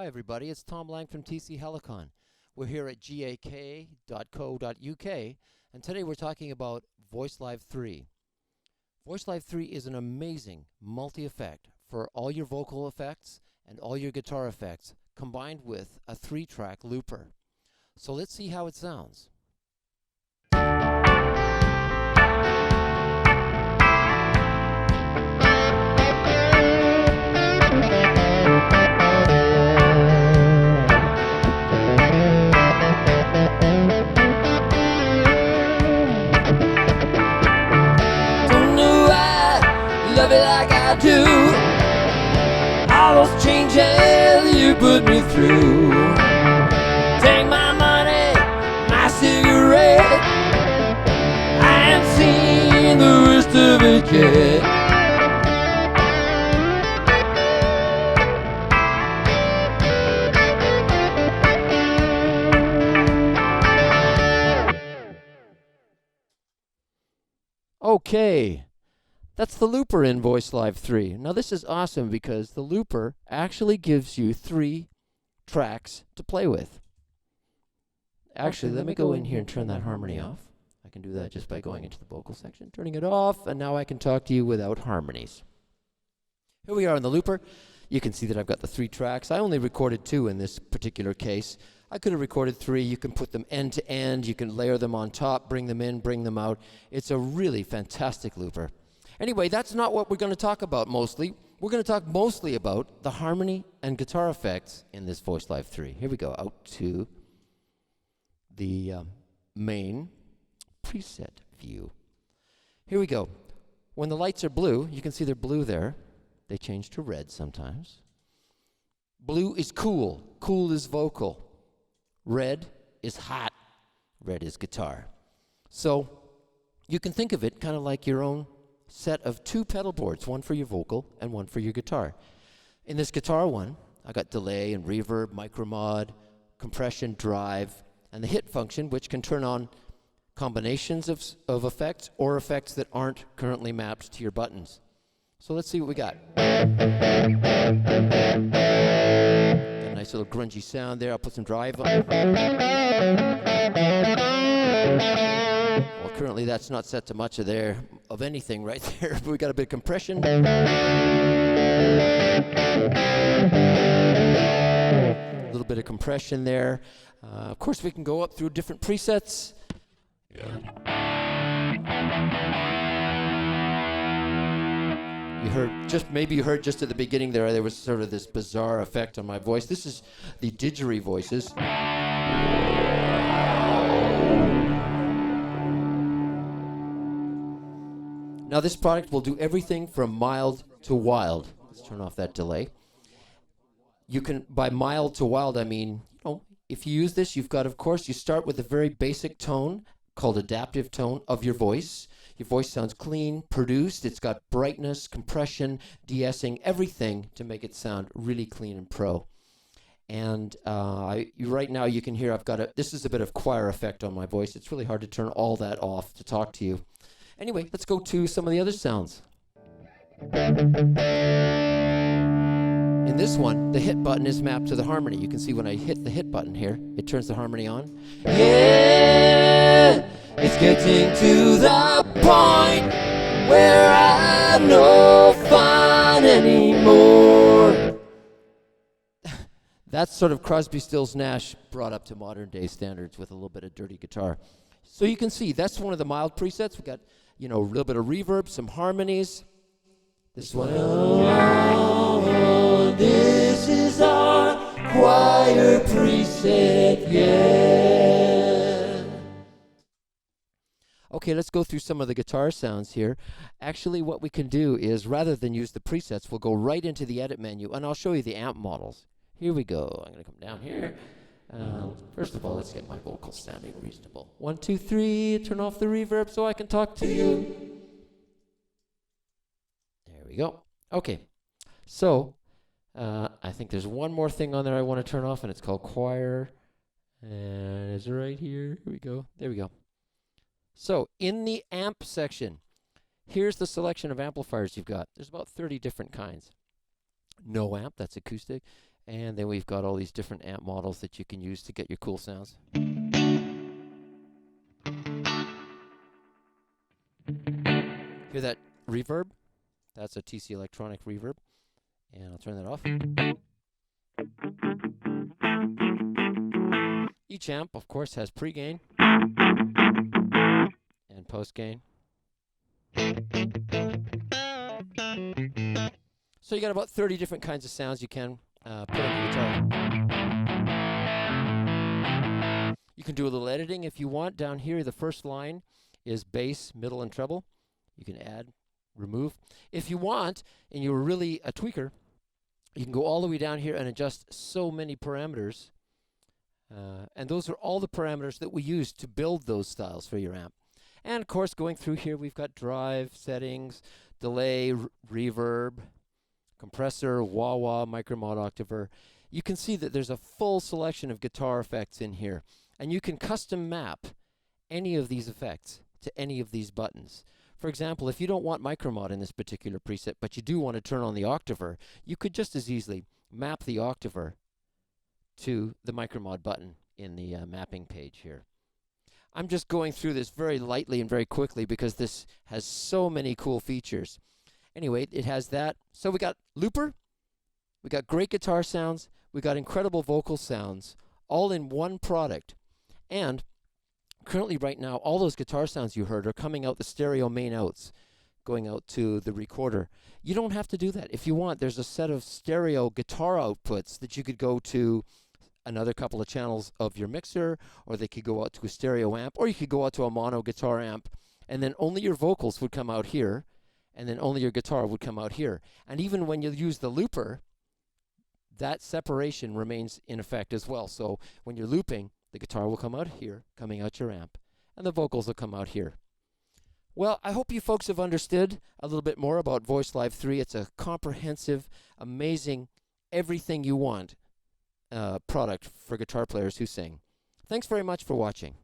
Hi everybody, it's Tom Lang from TC-Helicon. We're here at gak.co.uk and today we're talking about VoiceLive 3. VoiceLive 3 is an amazing multi-effect for all your vocal effects and all your guitar effects combined with a 3-track looper. So let's see how it sounds. Love it like I do. All those changes you put me through. Take my money, my cigarette. I ain't seen the rest of it yet. Okay. That's the looper in VoiceLive 3. Now this is awesome because the looper actually gives you 3 tracks to play with. Actually, let me go in here and turn that harmony off. I can do that just by going into the vocal section, turning it off, and now I can talk to you without harmonies. Here we are in the looper. You can see that I've got the 3 tracks. I only recorded 2 in this particular case. I could have recorded 3. You can put them end to end. You can layer them on top, bring them in, bring them out. It's a really fantastic looper. Anyway, that's not what we're going to talk about mostly. We're going to talk mostly about the harmony and guitar effects in this VoiceLive 3. Here we go, out to the main preset view. Here we go. When the lights are blue, you can see they're blue there. They change to red sometimes. Blue is cool. Cool is vocal. Red is hot. Red is guitar. So you can think of it kind of like your own set of 2 pedal boards, one for your vocal and one for your guitar. In this guitar one, I got delay and reverb, micro mod, compression, drive, and the hit function, which can turn on combinations of effects or effects that aren't currently mapped to your buttons. So let's see what we got. Got a nice little grungy sound there. I'll put some drive on. Well, currently that's not set to much of anything right there. We got a bit of compression. A little bit of compression there. Of course, we can go up through different presets. Maybe you heard just at the beginning there was sort of this bizarre effect on my voice. This is the didgeridoo voices. Now this product will do everything from mild to wild. Let's turn off that delay. You can, by mild to wild, I mean, if you use this, you've got, of course, you start with a very basic tone called adaptive tone of your voice. Your voice sounds clean, produced. It's got brightness, compression, de-essing, everything to make it sound really clean and pro. And right now you can hear this is a bit of choir effect on my voice. It's really hard to turn all that off to talk to you. Anyway, let's go to some of the other sounds. In this one, the hit button is mapped to the harmony. You can see when I hit the hit button here, it turns the harmony on. Yeah, it's getting to the point where I'm no fun anymore. That's sort of Crosby, Stills, Nash brought up to modern day standards with a little bit of dirty guitar. So you can see that's one of the mild presets. We got, a little bit of reverb, some harmonies. This one. Oh, this is our choir preset, yeah. Okay, let's go through some of the guitar sounds here. Actually, what we can do is, rather than use the presets, we'll go right into the edit menu, and I'll show you the amp models. Here we go. I'm going to come down here. First of all, let's get my vocals sounding reasonable. 1, 2, 3. Turn off the reverb so I can talk to you. There we go. Okay. So, I think there's one more thing on there I want to turn off, and it's called choir. And it's right here. Here we go. There we go. So, in the amp section, here's the selection of amplifiers you've got. There's about 30 different kinds. No amp, that's acoustic. And then we've got all these different amp models that you can use to get your cool sounds. Hear that reverb? That's a TC electronic reverb. And I'll turn that off. Each amp, of course, has pre-gain and post-gain. So you got about 30 different kinds of sounds you can put on the guitar. You can do a little editing if you want. Down here, the first line is bass, middle, and treble. You can add, remove. If you want, and you're really a tweaker, you can go all the way down here and adjust so many parameters. And those are all the parameters that we use to build those styles for your amp. And of course, going through here, we've got drive, settings, delay, reverb, compressor, wah-wah, micro mod octaver. You can see that there's a full selection of guitar effects in here. And you can custom map any of these effects to any of these buttons. For example, if you don't want micro mod in this particular preset, but you do want to turn on the octaver, you could just as easily map the octaver to the micro mod button in the mapping page here. I'm just going through this very lightly and very quickly because this has so many cool features. Anyway, it has that. So we got looper, we got great guitar sounds, we got incredible vocal sounds, all in one product. And currently right now, all those guitar sounds you heard are coming out the stereo main outs, going out to the recorder. You don't have to do that. If you want, there's a set of stereo guitar outputs that you could go to another couple of channels of your mixer, or they could go out to a stereo amp, or you could go out to a mono guitar amp, and then only your vocals would come out here, and then only your guitar would come out here. And even when you use the looper, that separation remains in effect as well. So when you're looping, the guitar will come out here, coming out your amp, and the vocals will come out here. Well, I hope you folks have understood a little bit more about VoiceLive 3. It's a comprehensive, amazing, everything you want product for guitar players who sing. Thanks very much for watching.